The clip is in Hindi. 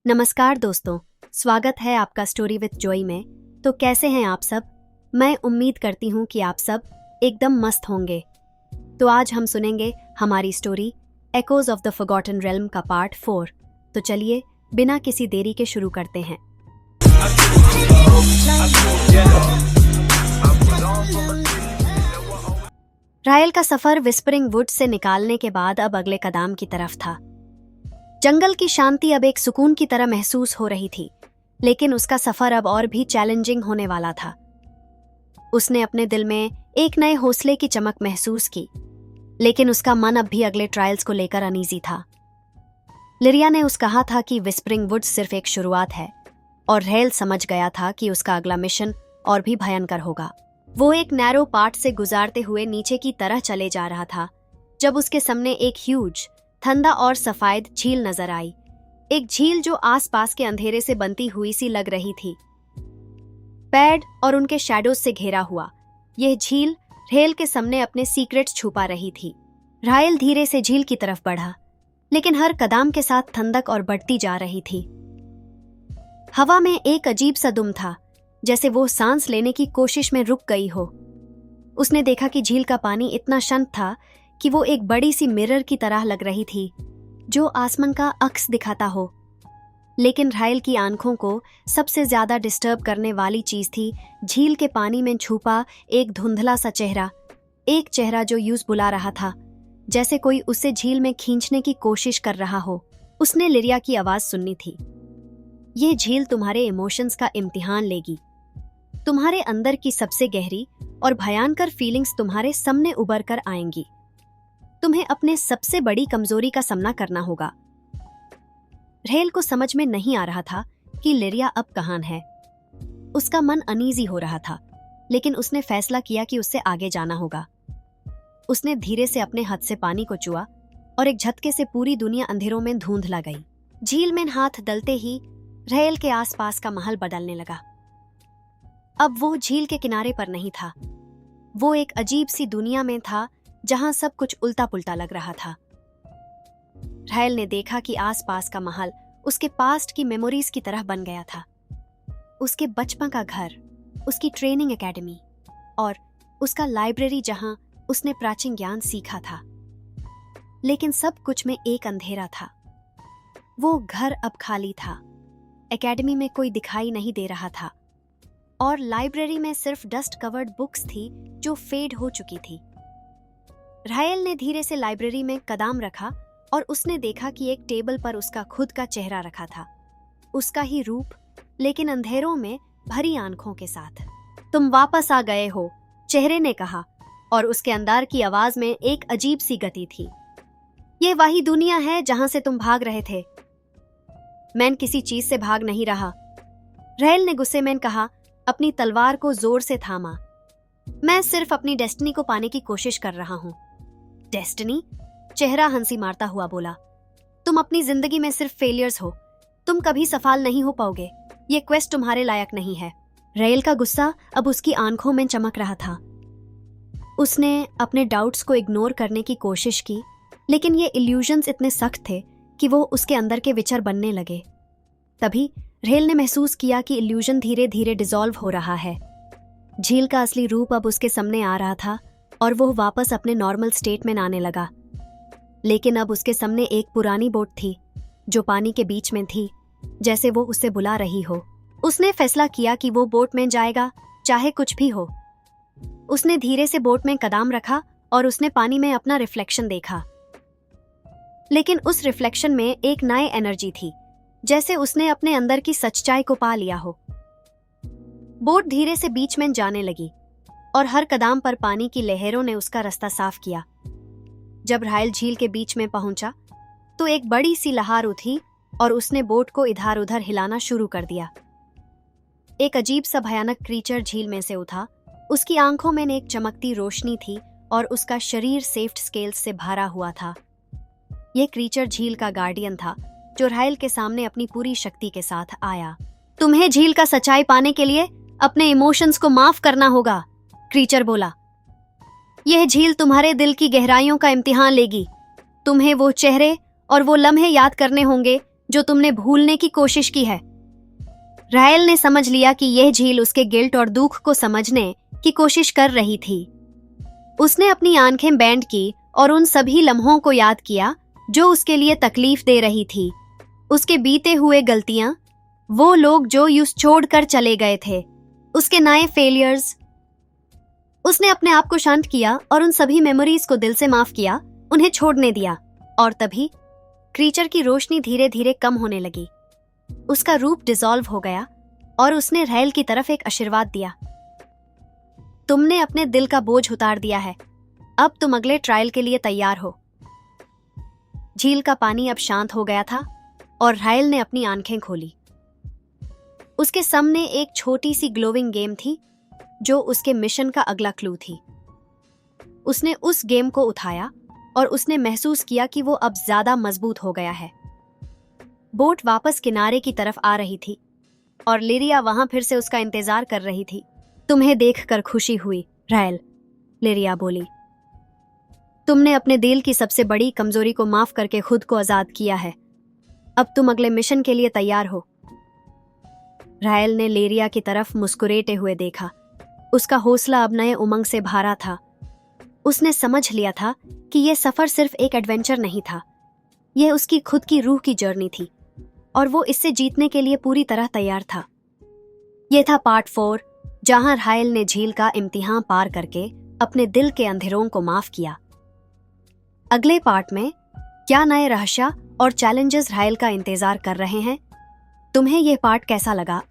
नमस्कार दोस्तों, स्वागत है आपका स्टोरी विद जॉय में। तो कैसे हैं आप सब? मैं उम्मीद करती हूँ कि आप सब एकदम मस्त होंगे। तो आज हम सुनेंगे हमारी story echoes of the forgotten realm का पार्ट 4। तो चलिए बिना किसी देरी के शुरू करते हैं। रायल का सफर विस्परिंग वुड से निकालने के बाद अब अगले कदम की तरफ था। जंगल की शांति अब एक सुकून की तरह महसूस हो रही थी, लेकिन उसका सफर अब और भी चैलेंजिंग होने वाला था। उसने अपने दिल में एक नए हौसले की चमक महसूस की, लेकिन उसका मन अब भी अगले ट्रायल्स को लेकर अनईजी था। लिरिया ने उस कहा था कि विस्परिंग वुड्स सिर्फ एक शुरुआत है, और रेल समझ गया था कि उसका अगला मिशन और भी भयंकर होगा। वो एक नैरो पार्ट से गुजारते हुए नीचे की तरह चले जा रहा था, जब उसके सामने एक ह्यूज ठंडा और सफेद झील नजर आई। एक झील जो आसपास के अंधेरे से बनती हुई सी लग रही थी, पेड़ और उनके शैडोज से घेरा हुआ। यह झील रेल के सामने अपने सीक्रेट्स छुपा रही थी। रायल धीरे से झील की तरफ बढ़ा, लेकिन हर कदम के साथ ठंडक और बढ़ती जा रही थी। हवा में एक अजीब सा दुम था, जैसे वो सांस लेने की कोशिश में रुक गई हो। उसने देखा कि झील का पानी इतना शांत था कि वो एक बड़ी सी मिरर की तरह लग रही थी, जो आसमान का अक्स दिखाता हो। लेकिन रायल की आंखों को सबसे ज्यादा डिस्टर्ब करने वाली चीज थी झील के पानी में छुपा एक धुंधला सा चेहरा। एक चेहरा जो यूं बुला रहा था, जैसे कोई उसे झील में खींचने की कोशिश कर रहा हो। उसने लिरिया की आवाज सुनी थी। ये झील तुम्हारे इमोशंस का इम्तिहान लेगी। तुम्हारे अंदर की सबसे गहरी और भयंकर फीलिंग्स तुम्हारे सामने उभर कर आएंगी। तुम्हें अपने सबसे बड़ी कमजोरी का सामना करना होगा। रेल को समझ में नहीं आ रहा था कि लिरिया अब कहाँ है। उसका मन अनईजी हो रहा था, लेकिन उसने फैसला किया कि उससे आगे जाना होगा। उसने धीरे से अपने हाथ से पानी को छुआ और एक झटके से पूरी दुनिया अंधेरों में धुंधला गई। झील में हाथ डलते ही रेल के आसपास का माहौल बदलने लगा। अब वो झील के किनारे पर नहीं था, वो एक अजीब सी दुनिया में था जहां सब कुछ उल्टा पुल्टा लग रहा था। रायल ने देखा कि आसपास का माहौल उसके पास्ट की मेमोरीज की तरह बन गया था। उसके बचपन का घर, उसकी ट्रेनिंग एकेडमी और उसका लाइब्रेरी जहां उसने प्राचीन ज्ञान सीखा था। लेकिन सब कुछ में एक अंधेरा था। वो घर अब खाली था, एकेडमी में कोई दिखाई नहीं दे रहा था, और लाइब्रेरी में सिर्फ डस्ट कवर्ड बुक्स थी जो फेड हो चुकी थी। रायल ने धीरे से लाइब्रेरी में कदम रखा और उसने देखा कि एक टेबल पर उसका खुद का चेहरा रखा था, उसका ही रूप, लेकिन अंधेरों में भरी आंखों के साथ। तुम वापस आ गए हो, चेहरे ने कहा, और उसके अंदर की आवाज में एक अजीब सी गति थी। ये वही दुनिया है जहां से तुम भाग रहे थे। मैं किसी चीज से भाग नहीं रहा, रायल ने गुस्से में कहा, अपनी तलवार को जोर से थामा। मैं सिर्फ अपनी डेस्टिनी को पाने की कोशिश कर रहा हूं। डेस्टिनी? चेहरा हंसी मारता हुआ बोला, तुम अपनी जिंदगी में सिर्फ फेलियर्स हो। तुम कभी सफल नहीं हो पाओगे। ये क्वेस्ट तुम्हारे लायक नहीं है। रेल का गुस्सा अब उसकी आंखों में चमक रहा था। उसने अपने डाउट्स को इग्नोर करने की कोशिश की, लेकिन ये इल्यूजन्स इतने सख्त थे कि वो उसके अंदर के विचार बनने लगे। तभी रेल ने महसूस किया कि इल्यूजन धीरे धीरे डिसॉल्व हो रहा है। झील का असली रूप अब उसके सामने आ रहा था और वो वापस अपने नॉर्मल स्टेट में आने लगा। लेकिन अब उसके सामने एक पुरानी बोट थी जो पानी के बीच में थी, जैसे वो उसे बुला रही हो। उसने फैसला किया कि वो बोट में जाएगा, चाहे कुछ भी हो। उसने धीरे से बोट में कदम रखा और उसने पानी में अपना रिफ्लेक्शन देखा। लेकिन उस रिफ्लेक्शन में एक नई एनर्जी थी, जैसे उसने अपने अंदर की सच्चाई को पा लिया हो। बोट धीरे से बीच में जाने लगी और हर कदम पर पानी की लहरों ने उसका रास्ता साफ किया। जब रायल झील के बीच में पहुंचा तो एक बड़ी सी लहर उठी और उसने बोट को इधर उधर हिलाना शुरू कर दिया। एक अजीब सा भयानक क्रीचर झील में से उठा। उसकी आंखों में एक चमकती रोशनी थी और उसका शरीर सेफ्ट स्केल्स से भरा हुआ था। यह क्रीचर झील का गार्डियन था, जो रायल के सामने अपनी पूरी शक्ति के साथ आया। तुम्हें झील का सच्चाई पाने के लिए अपने इमोशंस को माफ करना होगा, क्रीचर बोला। यह झील तुम्हारे दिल की गहराइयों का इम्तिहान लेगी। तुम्हें वो चेहरे और वो लम्हे याद करने होंगे जो तुमने भूलने की कोशिश की है। रायल ने समझ लिया कि यह झील उसके गिल्ट और दुख को समझने की कोशिश कर रही थी। उसने अपनी आंखें बैंड की और उन सभी लम्हों को याद किया जो उसके लिए तकलीफ दे रही थी। उसके बीते हुए गलतियां, वो लोग जो यूं छोड़कर चले गए थे, उसके नए फेलियर्स। उसने अपने आप को शांत किया और उन सभी मेमोरीज को दिल से माफ किया, उन्हें छोड़ने दिया। और तभी क्रीचर की रोशनी धीरे धीरे कम होने लगी। उसका रूप डिसॉल्व हो गया और उसने रायल की तरफ एक आशीर्वाद दिया। तुमने अपने दिल का बोझ उतार दिया है, अब तुम अगले ट्रायल के लिए तैयार हो। झील का पानी अब शांत हो गया था और रायल ने अपनी आंखें खोली। उसके सामने एक छोटी सी ग्लोविंग गेम थी जो उसके मिशन का अगला क्लू थी। उसने उस गेम को उठाया और उसने महसूस किया कि वो अब ज्यादा मजबूत हो गया है। बोट वापस किनारे की तरफ आ रही थी और लिरिया वहां फिर से उसका इंतजार कर रही थी। तुम्हें देखकर खुशी हुई, रायल, लिरिया बोली। तुमने अपने दिल की सबसे बड़ी कमजोरी को माफ करके खुद को आजाद किया है। अब तुम अगले मिशन के लिए तैयार हो। रायल ने लिरिया की तरफ मुस्कुराते हुए देखा। उसका हौसला अब नए उमंग से भरा था। उसने समझ लिया था कि यह सफर सिर्फ एक एडवेंचर नहीं था, यह उसकी खुद की रूह की जर्नी थी और वो इससे जीतने के लिए पूरी तरह तैयार था। यह था पार्ट 4, जहां रायल ने झील का इम्तिहान पार करके अपने दिल के अंधेरों को माफ किया। अगले पार्ट में क्या नए रहस्य और चैलेंजेस रायल का इंतजार कर रहे हैं? तुम्हें यह पार्ट कैसा लगा